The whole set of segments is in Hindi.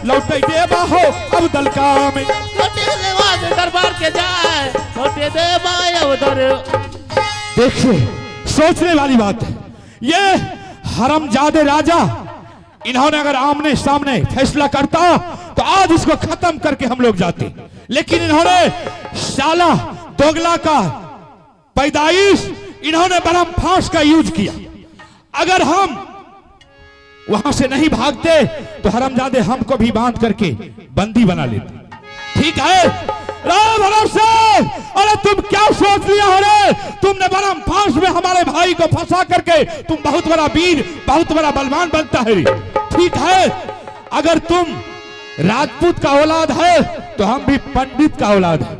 लौटे देवा हो अब दलका में, लौटे देवा के दरबार के जाए, लौटे देवा उधर। देखिए सोचने वाली बात है, ये हरामजादे राजा इन्होंने अगर आमने सामने फैसला करता तो आज इसको खत्म करके हम लोग जाते, लेकिन इन्होंने साला दोगला का पैदाइश इन्होंने बरम फांस का यूज किया। अगर हम वहां से नहीं भागते तो हरामजादे हमको भी बांध करके बंदी बना लेते। ठीक है राम भरोसे, अरे तुम क्या सोच लिया हो रे, तुमने बरम फांस में हमारे भाई को फंसा करके तुम बहुत बड़ा वीर बहुत बड़ा बलवान बनता है रे। ठीक है अगर तुम राजपूत का औलाद है तो हम भी पंडित का औलाद है,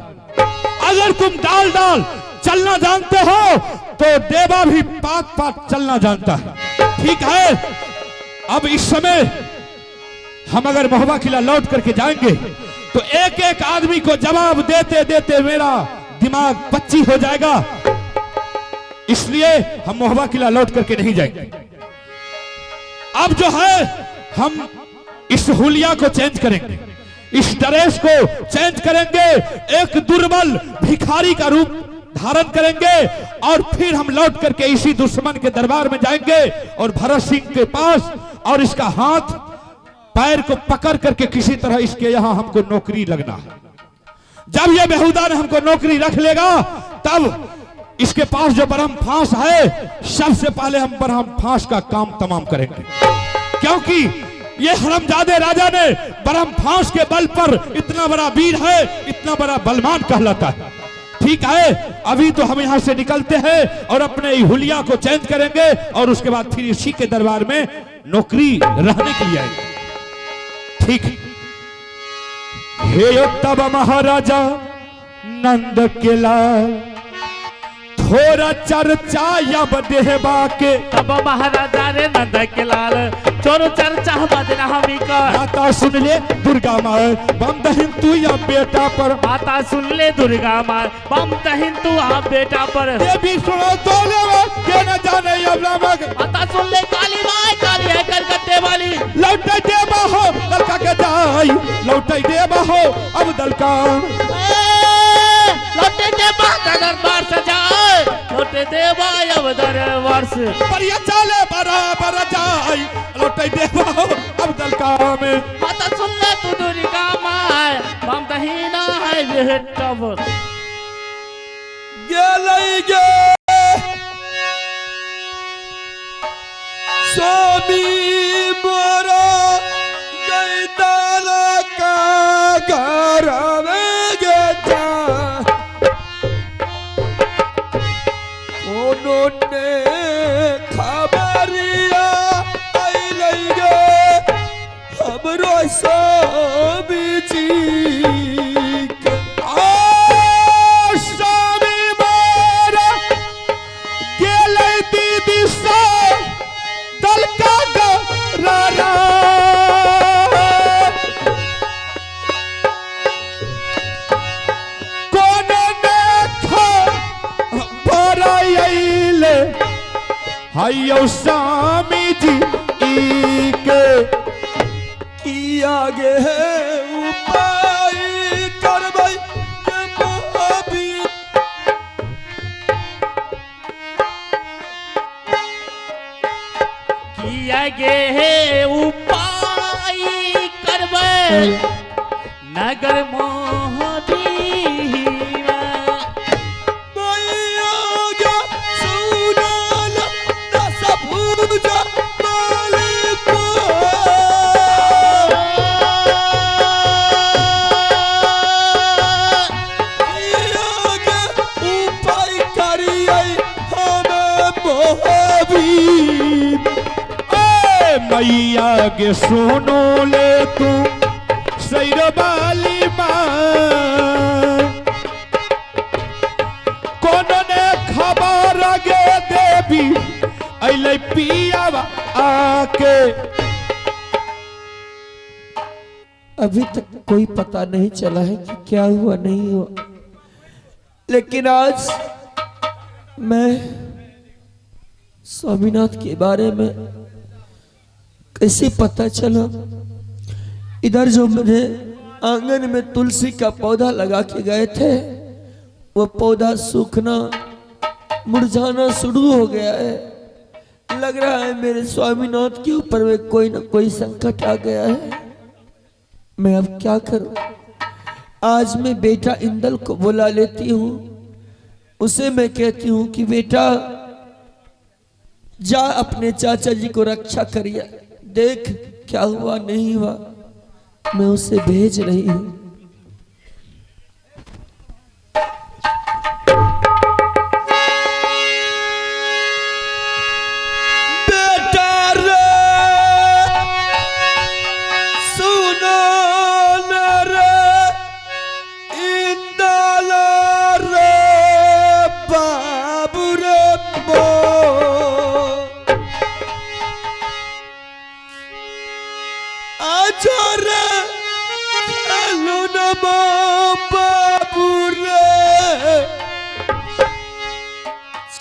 अगर तुम डाल डाल चलना जानते हो तो देवा भी पात पात चलना जानता है। ठीक है अब इस समय हम अगर महुआ किला लौट करके जाएंगे तो एक एक आदमी को जवाब देते देते मेरा दिमाग पच्ची हो जाएगा, इसलिए हम महुआ किला लौट करके नहीं जाएंगे। अब जो है हम इस हुलिया को चेंज करेंगे, इस ड्रेस को चेंज करेंगे, एक दुर्बल भिखारी का रूप धारण करेंगे और फिर हम लौट करके इसी दुश्मन के दरबार में जाएंगे और भरत सिंह के पास और इसका हाथ पैर को पकड़ करके किसी तरह इसके यहां हमको नौकरी लगना है। जब यह बेहुदा ने हमको नौकरी रख लेगा तब इसके पास जो बरहम फांस है सबसे पहले हम बरहम फांस का काम तमाम करेंगे, क्योंकि ये हरामजादे राजा ने बरहम फांस के बल पर इतना बड़ा वीर है, इतना बड़ा बलवान कहलाता है। ठीक है अभी तो हम यहां से निकलते हैं और अपने हुलिया को चेंज करेंगे और उसके बाद फिर इसी के दरबार में नौकरी रहने के लिए आएंगे। ठीक हे तब महाराजा नंद के लाल थोड़ा चर्चा या बदेहबा के, तब महाराजा रे नंद के लाल चोर चर्चा बदना हमी का। माता सुन ले दुर्गा माँ बम दहिन तू या बेटा पर, माता सुन ले दुर्गा माँ बम दहिन तू आप बेटा पर। ये भी सुनो तो ले के न जाने अब नामक, माता सुन ले काली माँ काली है कलकत्ते वाली। लौटे देवा हो दलका के जाई, लौटे देवा हो अब दलका, लौटे देवा दरबार से जाए, लौटे देवा अब दरबार से। पर ये चाले बराबर जाई, लौटे देवा हो अब दलका में। माता सुन ले तू दुर्गा माँ बम दहीना है बेटा पर। गेलैगे स्वामी मोरा गैदाना का घर में गेजा, उन्होंने खबरिया आइलैगे हमरो स्वामी जी के। स्वामी मोरा गेलै दीदी से दलका गरारा, कोने ने खबर आइले हायो स्वामी जी के, किया गे उपाय करबै के महावीर। किया गे उपाय करबै नगर मोहदी मैया गे सुनो ले तू सैरबाली माँ, कोनो ने खबर गे देवी अइले पियावा आके। अभी तक कोई पता नहीं चला है कि क्या हुआ नहीं हुआ, लेकिन आज मैं स्वामीनाथ के बारे में कैसे पता चला इधर जो मुझे आंगन में तुलसी का पौधा लगा के गए थे, वो पौधा सूखना मुरझाना शुरू हो गया है। लग रहा है मेरे स्वामीनाथ के ऊपर में कोई ना कोई संकट आ गया है। मैं अब क्या करूं? आज मैं बेटा इंदल को बुला लेती हूं, उसे मैं कहती हूं कि बेटा जा अपने चाचा जी को रक्षा करिए, देख क्या हुआ नहीं हुआ। मैं उसे भेज रही हूं।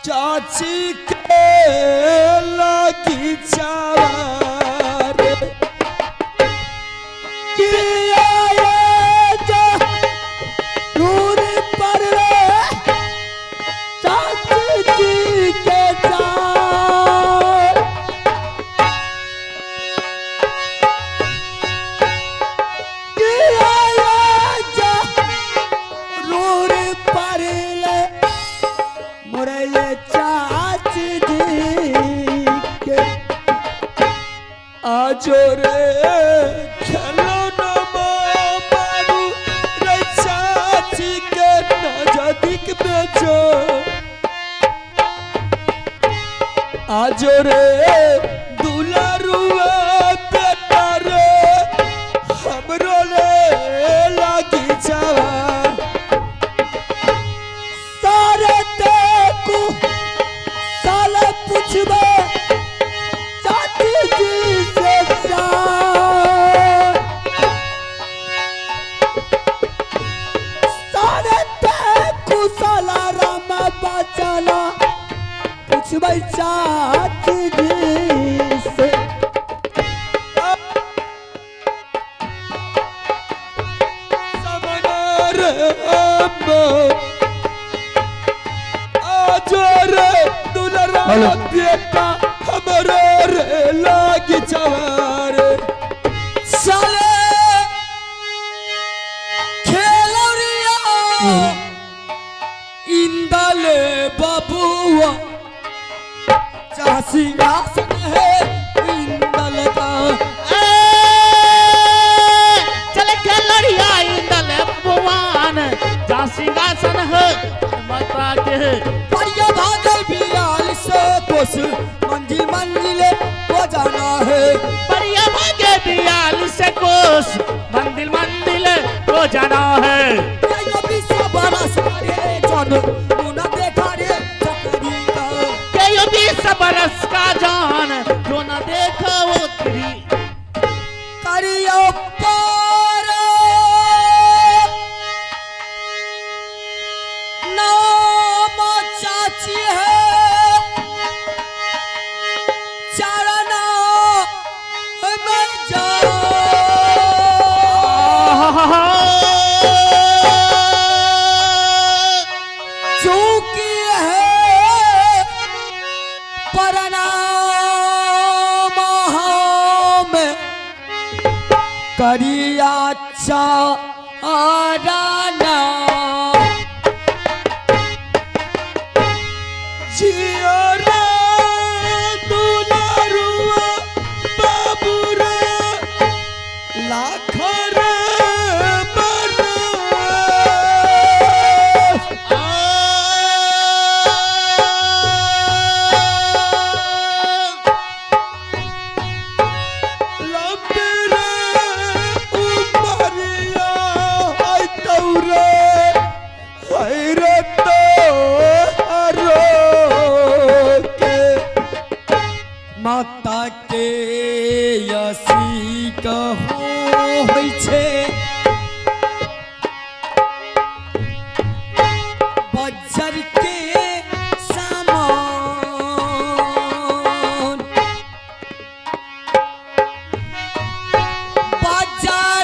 चाची के लगी चावर किया ये जो दूर पर चाची जी के चावर किया ये जो दूर पर मोरे ये चाची जी के आजो रे चलो न बाबू रे चाची के नजदीक बेचो आजो रे दुलारुआ बेटा रे हमरो ले लागी जावा पूछबे चाची जी से सारे कुशला राम बचला पूछबे चाची जी से समनर बेटा हमरो रे लागी चवार साले खेलौरिया इंदले बबुआ चासी आसन है इंदल का चले खेलौरिया इंदले बबुआन चासी आसन है माता के परिया भागल बियाल से कोस मंजिल मंजिले को जाना है परिया भागे बियाल से कोस मंदिर मंदिर को जाना है यो भी सब बरस रे जन मुना देखा रे चकरी का के यो भी सब रस का जान जो ना देखा वो तेरी करियो पार नाम चाची है चरना में जा चूकी है प्रणाम में करिया चाराना जिया रे दुलारुआ बाबू रे लाख रे माता के यसी कहो होइ छे बज्जर के सामान बज्जर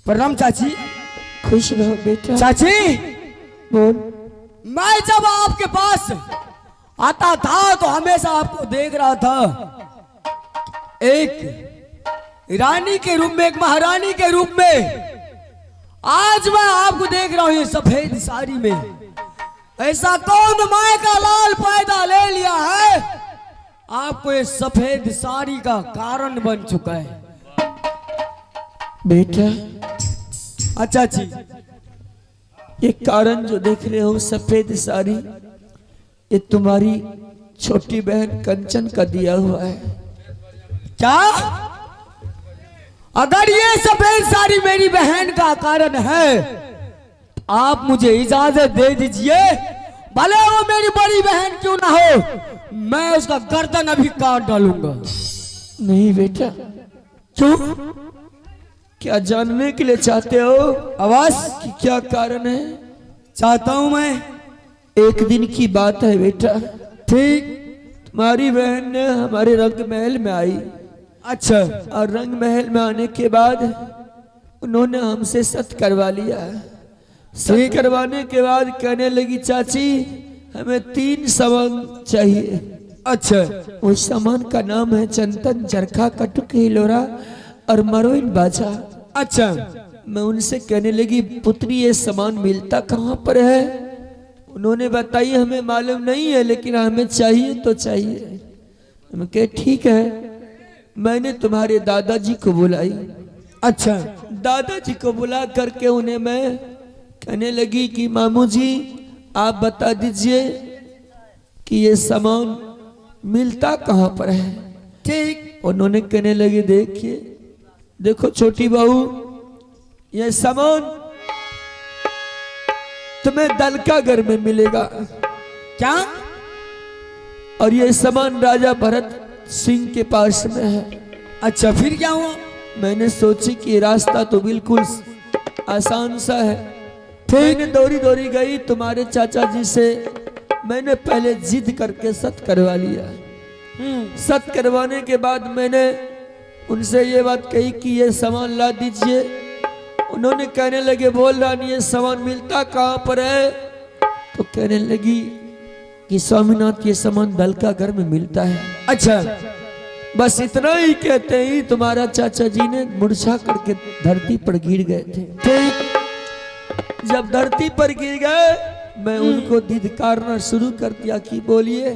प्रणाम चाची। खुश रहो बेटा। चाची, बोल। मैं जब आपके पास आता था तो हमेशा आपको देख रहा था एक रानी के रूप में, एक महारानी के रूप में। आज मैं आपको देख रहा हूं ये सफेद साड़ी में। ऐसा कौन माय का लाल पैदा ले लिया है, आपको ये सफेद साड़ी का कारण बन चुका है। बेटा अच्छा जी, ये कारण जो देख रहे हो सफेद साड़ी, ये तुम्हारी छोटी बहन कंचन का दिया हुआ है। क्या? अगर ये सफेद साड़ी मेरी बहन का कारण है, आप मुझे इजाजत दे दीजिए, भले वो मेरी बड़ी बहन क्यों ना हो, मैं उसका गर्दन अभी काट डालूंगा। नहीं बेटा। क्यों? क्या जानने के लिए चाहते हो अवश्य। कि क्या कारण है? चाहता हूं मैं। एक दिन की बात है बेटा। ठीक। तुम्हारी बहन ने हमारे रंग महल में आई। अच्छा। और रंग महल में आने के बाद उन्होंने हमसे सत करवा लिया। सत करवाने के बाद कहने लगी, चाची हमें 3 सामान चाहिए। अच्छा। उस सामान का नाम है चंदन, चरखा, कटुक, हिलोरा और मरोइन बाजा। अच्छा। मैं उनसे कहने लगी, पुत्री ये सामान मिलता कहाँ पर है? उन्होंने बताई हमें मालूम नहीं है, लेकिन हमें चाहिए तो चाहिए। हम कहे ठीक है। मैंने तुम्हारे दादाजी को बुलाई। अच्छा। दादाजी को बुला करके उन्हें मैं कहने लगी कि मामू जी आप बता दीजिए कि ये सामान मिलता कहाँ पर है। ठीक। उन्होंने कहने लगे, देखिए देखो छोटी बहू, ये सामान तुम्हें दलकागढ़ में मिलेगा। क्या? और ये सामान राजा भरत सिंह के पास में है। अच्छा, फिर क्या हुआ? मैंने सोची कि रास्ता तो बिल्कुल आसान सा है। मैंने दौड़ी दौड़ी गई तुम्हारे चाचा जी से। मैंने पहले जिद करके सत करवा लिया। सत करवाने के बाद मैंने उनसे ये बात कही कि ये सामान ला दीजिए। उन्होंने कहने लगे, बोल रानी ये सामान मिलता कहाँ पर है? तो कहने लगी कि स्वामीनाथ ये सामान दलकागढ़ में मिलता है। अच्छा। बस इतना ही कहते ही तुम्हारा चाचा जी ने मूर्छा करके धरती पर गिर गए थे। ठीक। जब धरती पर गिर गए, मैं उनको धिक्कारना शुरू कर दिया कि बोलिए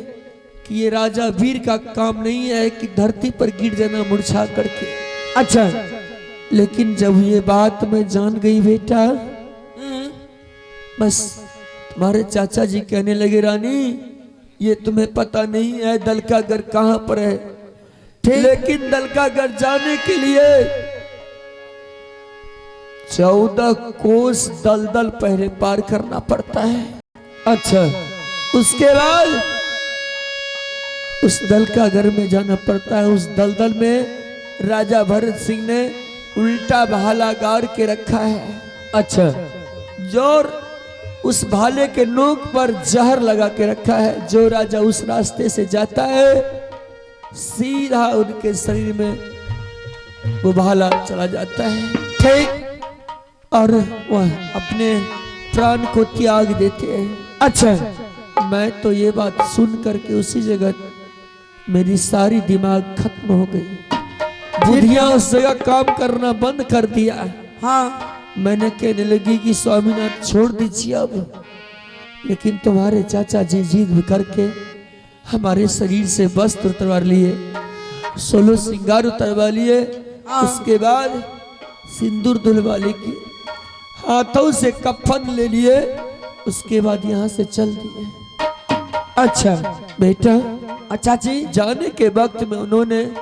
कि ये राजा वीर का काम नहीं है कि धरती पर गिर जाना मूर्छा करके। अच्छा। लेकिन जब ये बात मैं जान गई बेटा, बस तुम्हारे चाचा जी कहने लगे, रानी ये तुम्हें पता नहीं है दलकागढ़ कहाँ पर है, लेकिन दलकागढ़ जाने के लिए 14 कोस दलदल पहले पार करना पड़ता है। अच्छा। उसके बाद उस दलकागढ़ में जाना पड़ता है। उस दलदल में राजा भरत सिंह ने उल्टा भाला गाड़ के रखा है। अच्छा। जोर उस भाले के नोक पर जहर लगा के रखा है। जो राजा उस रास्ते से जाता है, सीधा उनके शरीर में वो भाला चला जाता है। ठीक। और वह अपने प्राण को त्याग देते हैं। अच्छा। मैं तो ये बात सुन करके उसी जगह मेरी सारी दिमाग खत्म हो गई। बुद्धियां उस जगह काम करना बंद कर दिया। हाँ। मैंने कहने लगी कि स्वामीनाथ छोड़ दीजिए अब। लेकिन तुम्हारे चाचा जी जिद करके हमारे शरीर से वस्त्र उतरवा लिए, 16 श्रृंगार उतरवा लिए। उसके बाद सिंदूर धुलवा लिए, हाथों से कफन ले लिए। उसके बाद यहाँ से चल दिए। अच्छा बेटा। अच्छा जी। जाने के वक्त में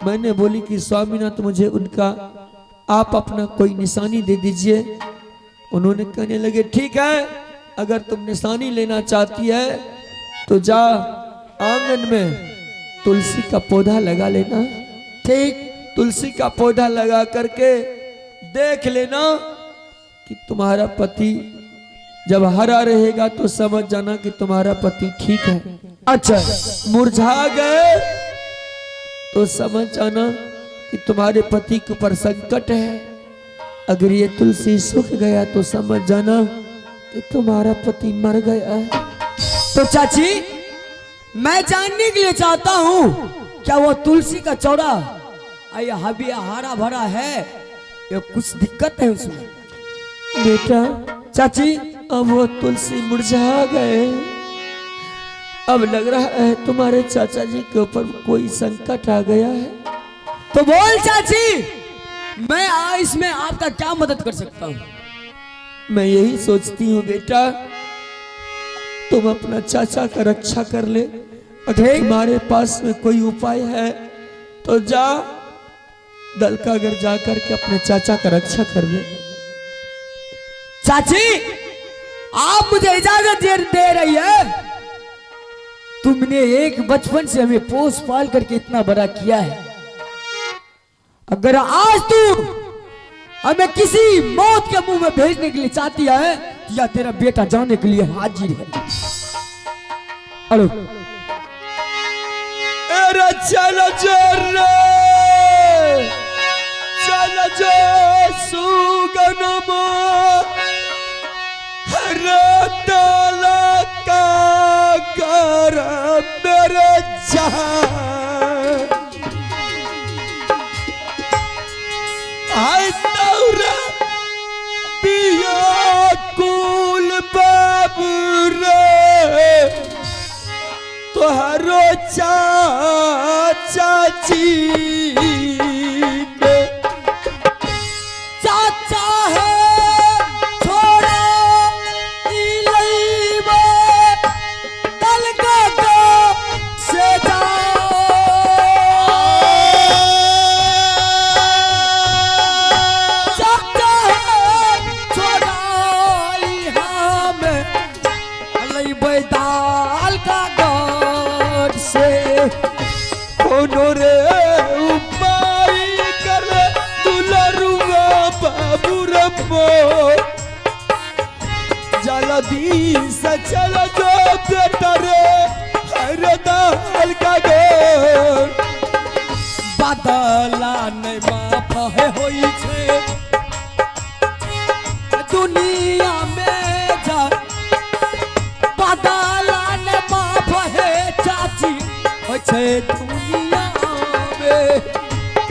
मैंने बोली कि स्वामीनाथ मुझे उनका आप अपना कोई निशानी दे दीजिए। उन्होंने कहने लगे, ठीक है, अगर तुम निशानी लेना चाहती है तो जा आंगन में तुलसी का पौधा लगा लेना। ठीक। तुलसी का पौधा लगा करके देख लेना कि तुम्हारा पति जब हरा रहेगा तो समझ जाना कि तुम्हारा पति ठीक है। अच्छा। मुरझा गए तो समझ जाना कि तुम्हारे पति के ऊपर संकट है। अगर ये तुलसी सूख गया तो समझ जाना कि तुम्हारा पति मर गया है। तो चाची, मैं जानने के लिए चाहता हूँ क्या वो तुलसी का चौड़ा हबी हरा भरा है या कुछ दिक्कत है उसमें? बेटा चाची, अब वो तुलसी मुरझा गए। अब लग रहा है तुम्हारे चाचा जी के ऊपर कोई संकट आ गया है। तो बोल चाची, मैं इसमें आपका क्या मदद कर सकता हूँ? मैं यही सोचती हूँ बेटा, तुम अपना चाचा का रक्षा कर ले। अगर तुम्हारे पास में कोई उपाय है तो जा दलकागढ़ जा करके अपने चाचा का रक्षा कर ले। चाची, आप मुझे इजाजत दे रही है? तुमने एक बचपन से हमें पोस पाल करके इतना बड़ा किया है। अगर आज तू हमें किसी मौत के मुंह में भेजने के लिए चाहती है या तेरा बेटा जाने के लिए हाजिर है। हेलो, अरे चलो जो रे, चलो जो सुगनमा का घर मेरे जहां आई तौरा पिया कुल बाबू रे तोहरो चाची चाचा है छोड़ा से चाचा है छोड़ा हमें बैदाल का गढ़ से रे उपाय कर दुलरुआ बाबू रब्बो जल्दी से चलो जो बेटा रे हरे दाल का गोर बादला नहीं माफ है होई छे दुनिया में जा बादला नहीं माफ है चाची होई छे दुनिया में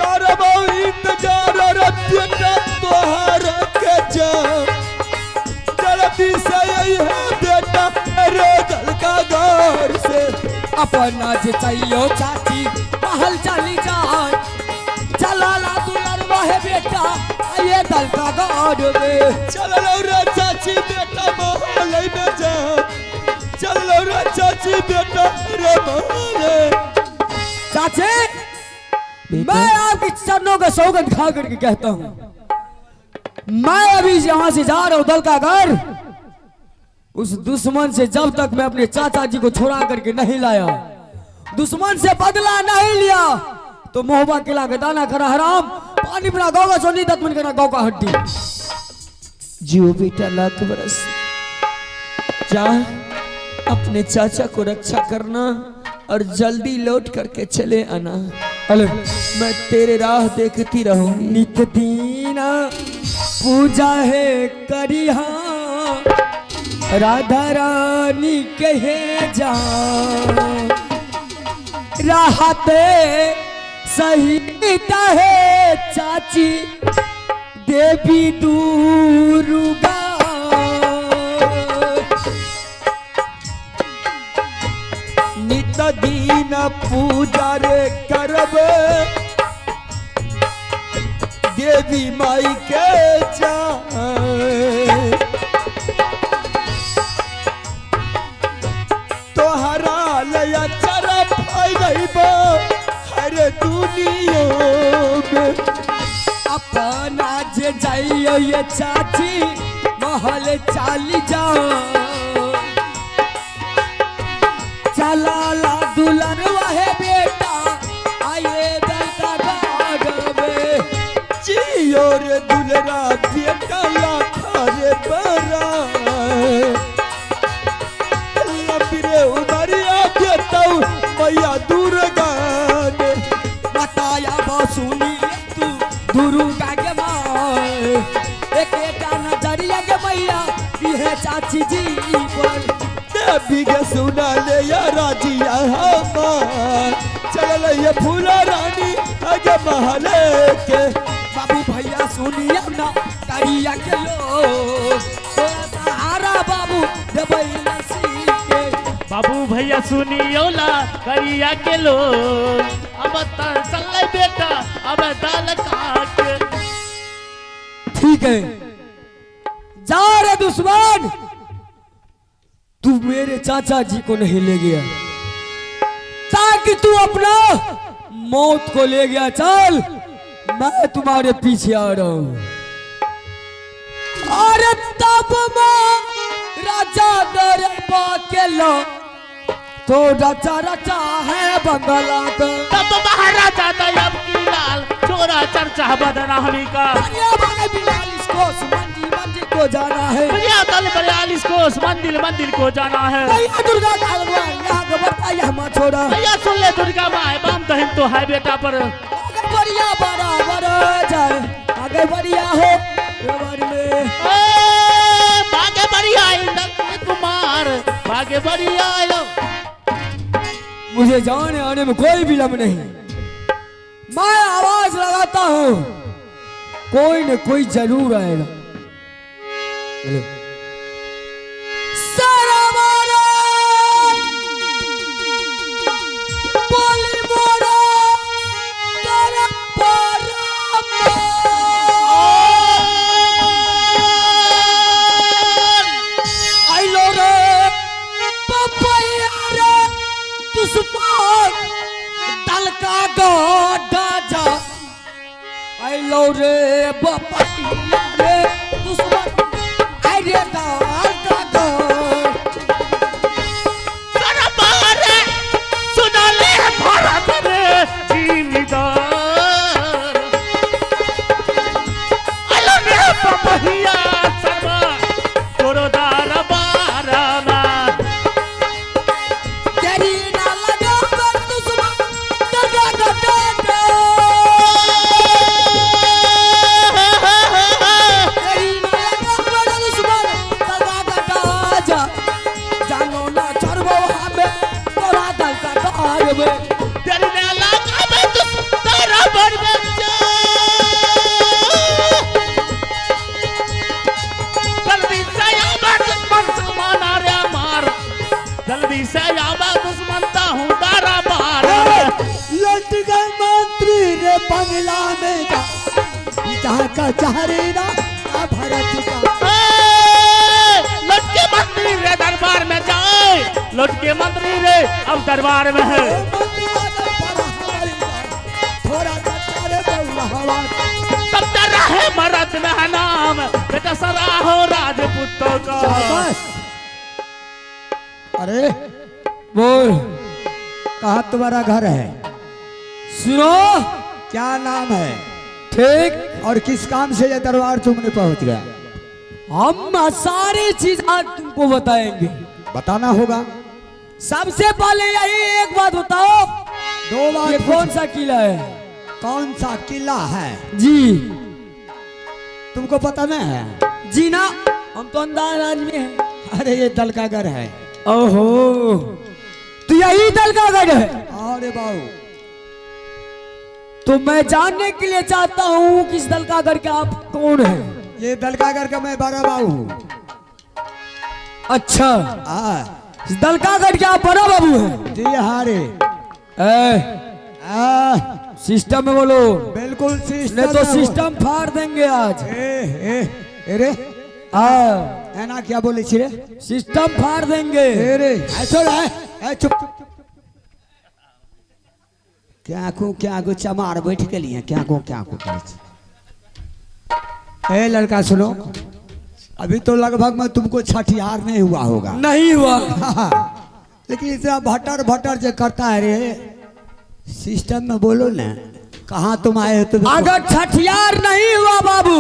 करबो इंतजार रत्ना तोहर के जा जल्दी से यही है बेटा रे दल का घर से अपना जे चाहिए चाची महल चली जाए चला ला दुलरवा है बेटा ये दल का गढ़ में चलो रे चाची बेटा महल में जा चलो रे चाची बेटा रे महल चाची मैं आपकी चरणों का सौगंध खा करके कहता हूँ मैं अभी यहाँ से जा रहा हूँ दल का घर उस दुश्मन से जब तक मैं अपने चाचा जी को छुड़ा करके नहीं लाया दुश्मन से बदला नहीं लिया तो मोहबा किला के दाना खरा हराम पानी बिना गाँव का सोनी दत्मन करना गाँव का हड्डी जियो बेटा लाख बरस जा अपने चाचा को रक्षा करना और जल्दी लौट करके चले आना। हेलो, मैं तेरे राह देखती रहूंगी। नित्य दीना पूजा है करिहा राधा रानी कहे जा राहते सही है चाची देवी दुर्गा नित दीन पूजा रे करब देवी माई के जा तोहरा लया चरप हर दुनिया में अपना जे जाइयो ये चाची महल चाली जाओ चला ला दुलरवा है बेटा आए दल का गाड़ में जियो रे दुलरा बेटा लाखा रे बरा लंबी उमरिया देता मैया दुर्गा ने बताया बसुनी तू दुर्गा के माँ के सुना ले या राजिया हमार चल ये फूला रानी आगे महले के बाबू भैया सुनिए ना करिया के लोग तोरा सहारा बाबू देबै नसीब के बाबू भैया सुनियो ला करिया के लो अब चल बेटा अब दाल काट ठीक है जा रे दुश्मन तू मेरे चाचा जी को नहीं ले गया ताकि तू अपना मौत को ले गया चल मैं तुम्हारे पीछे आ रहा हूं अरे तब राजा दरबा के लो तो रचा रचा है बंगला का तब महाराजा दयाब की लाल चोरा चर्चा बदनामी का 42 कोस मंदिर को जाना है भैया दल 42 कोस मंदिर को जाना है भैया दुर्गा का यहाँ गबरता यहाँ छोड़ा भैया सुन ले दुर्गा माँ बाम दहिन तो है बेटा पर आगे बढ़िया बराबर जाए आगे बढ़िया हो रबर में बागे बढ़िया इंद्र कुमार बागे बढ़िया मुझे जाने आने में कोई विलंब नहीं मैं आवाज लगाता हूँ कोई न कोई जरूर आएगा सरवारा बोली मोरा तेरा आई लो रे पपैया रे दुश्मन दल का गोडा जा आई लो रे पपैया रे दुश्मन आई रे दाल का गोड सरबार सुना ले भारत रे जिम्मेदार आलो रे पपहिया सरबा तोरो दरबार में तेरी ना लगा कर दुश्मन दगा गटा तेरी ना लगा कर दुश्मन दगा गटा जा जानो ना चरबो हमें तोरा दल का कार में तेरे ने लगा में तू तेरा बर में जा जल्दी से आवा दुश्मन सामान आ रे मार जल्दी से आवा दुश्मन ता हूँ तारा मार लट गए मंत्री रे बंगला में जा जहाँ का चाहरे ना भरत का लटके मंत्री रे दरबार में जाए लटके मंत्री रे अब दरबार में है थोड़ा चारे बहुला हवा तब तक रहे मरद में है नाम बेटा सरा हो राजपूतों का अरे बोल कहाँ तुम्हारा घर है सुनो क्या नाम है ठीक और किस काम से ये दरबार तुमने पहुंच गया हम सारी चीज आज तुमको बताएंगे बताना होगा सबसे पहले यही एक बात बताओ दो बात ये कौन सा किला है कौन सा किला है जी तुमको पता नहीं है जी ना हम तो अंदाज आदमी हैं अरे ये दल का घर है ओहो तो यही दल का घर है अरे बाबू तो मैं जानने के लिए चाहता हूँ कि इस दल का घर का आप कौन है ये दल का घर का मैं बड़ा बाबू हूँ अच्छा इस दल का घर क्या आप बड़ा बाबू है जी हारे सिस्टम में बोलो बिल्कुल सिस्टम नहीं तो सिस्टम फाड़ देंगे आज अरे है ना क्या बोले छिरे सिस्टम फाड़ देंगे अरे ऐसा चुप क्या को चमार बैठ के लिए क्या को ए लड़का सुनो अभी तो लगभग में तुमको छठियार नहीं हुआ होगा नहीं हुआ लेकिन इतना भटर जो करता है रे सिस्टम में बोलो ना कहाँ तुम आए हो तुम अगर छठियार नहीं हुआ बाबू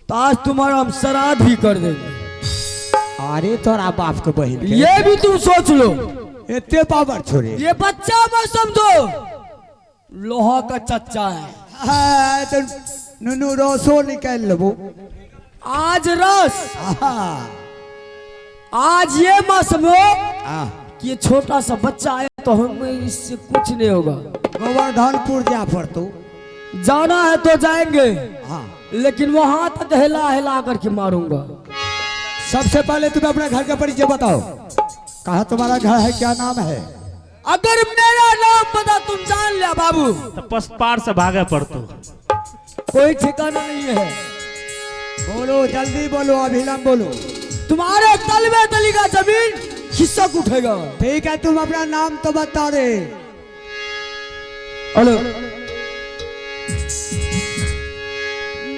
तो आज तुम्हारा हम श्राद्ध भी कर देंगे अरे तोरा बाप के बहन ये भी तुम सोच लो इतने पावर छोड़े ये बच्चा मत समझो लोहा का चच्चा है तो नुनू रसो निकाल लो आज रस आज ये मत समझो हाँ कि ये छोटा सा बच्चा है तो हमें इससे कुछ नहीं होगा। गोवर्धनपुर जा पर तू। जाना है तो जाएंगे, हाँ लेकिन वहां तक हिला हिला करके मारूंगा। सबसे पहले तुम्हें अपने घर का परिचय बताओ। कहाँ तुम्हारा घर है, क्या नाम है? अगर मेरा नाम पता तुम जान लिया बाबू, तो पसपार से भागे पड़तो। कोई ठिकाना नहीं है। बोलो जल्दी बोलो, अभिलंब बोलो। तुम्हारे तलवे तली का जमीन खिसक उठेगा। ठीक है, तुम अपना नाम तो बता दे। हेलो,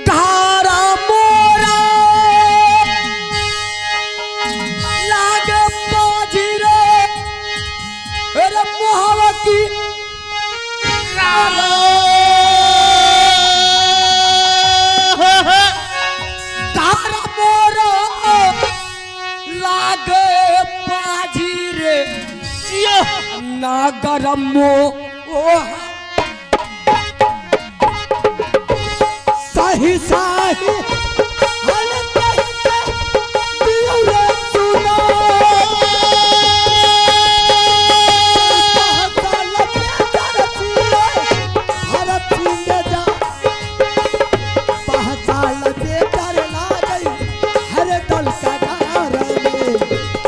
धारा मोरा लागे बाजी रे, अरे मोहब्बत की धारा मोरा लागे बाजी रे, ना गरमो सही सही हालत दियो रे सुना।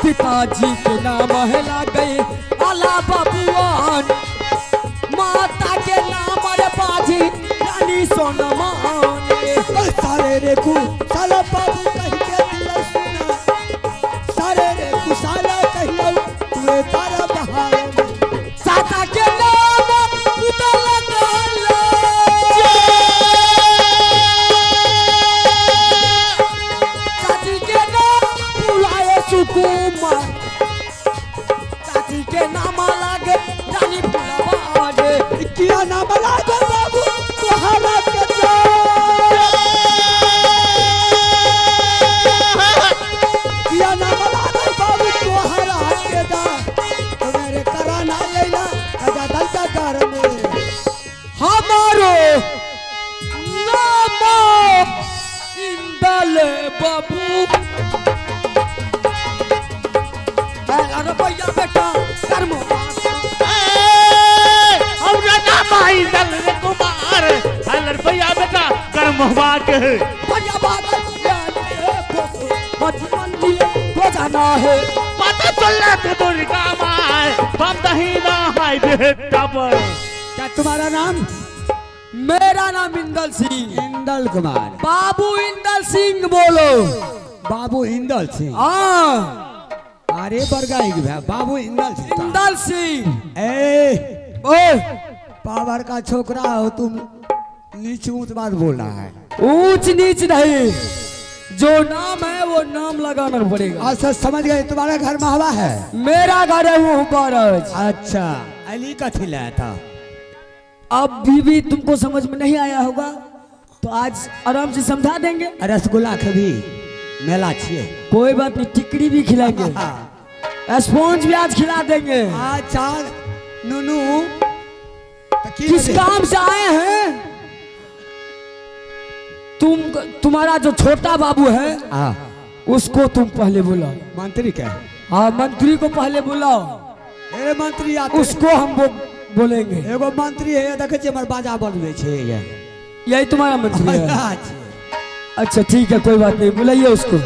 पिताजी के नाम हिला गए आला बबुआन, माता के नाम रे बाजी रानी सोनमान। सारे रे कु साला बाबू कह के दिया सुना। सारे रे कु साला कहियो तू तारा बहार में। चाचा के नाम उतल गलो, चाची के नाम बुलाए सुकुमार, चाची के नाम लागे रानी फुलवाड़े। किया नाम लागो बाबू तोहरा के जा। किया नाम लागो बाबू तोहरा के जा। तो मेरे कराना लेला कजा दल का घर में। हमारो नाम इंदल बाबू। अरे भैया बेटा कर्म हमरा नाम आई दल कुमार, हलर भैया बेटा कर्मवा के। भैया बाबा को जाना है। पता चलना तो दुर्गा माय हम दही ना हाय बेटा पर। क्या तुम्हारा नाम? मेरा नाम इंदल सिंह। इंदल कुमार। बाबू इंदल सिंह बोलो। बाबू इंदल सिंह। हाँ अरे बरगाई की भैया बाबू इंदल सिंह। इंदल सिंह। ए ओए पावर का छोकरा हो तुम, नीच ऊंच बात बोल रहा है। ऊंच नीच नहीं, जो नाम है वो नाम लगाना पड़ेगा। अच्छा समझ गए, तुम्हारा घर महवा है? मेरा घर है वो बारज। अच्छा अली का खिलाया था। अब भी तुमको समझ में नहीं आया होगा तो आज आराम से समझा देंगे। रसगुल्ला कभी मेला छिए। कोई बात नहीं, टिकड़ी भी खिलाएंगे, स्पॉन्ज भी आज खिला देंगे। अच्छा नूनू तो किस काम से आए हैं? तुम्हारा जो छोटा बाबू है उसको तुम पहले बुलाओ। मंत्री क्या? हाँ मंत्री को पहले बुलाओ। अरे मंत्री आते उसको हम बोलेंगे। एगो मंत्री है, देखे छिए हमर बाजा बजबे छे। यही तुम्हारा मंत्री है? अच्छा अच्छा ठीक है, कोई बात नहीं, बुलाइए उसको।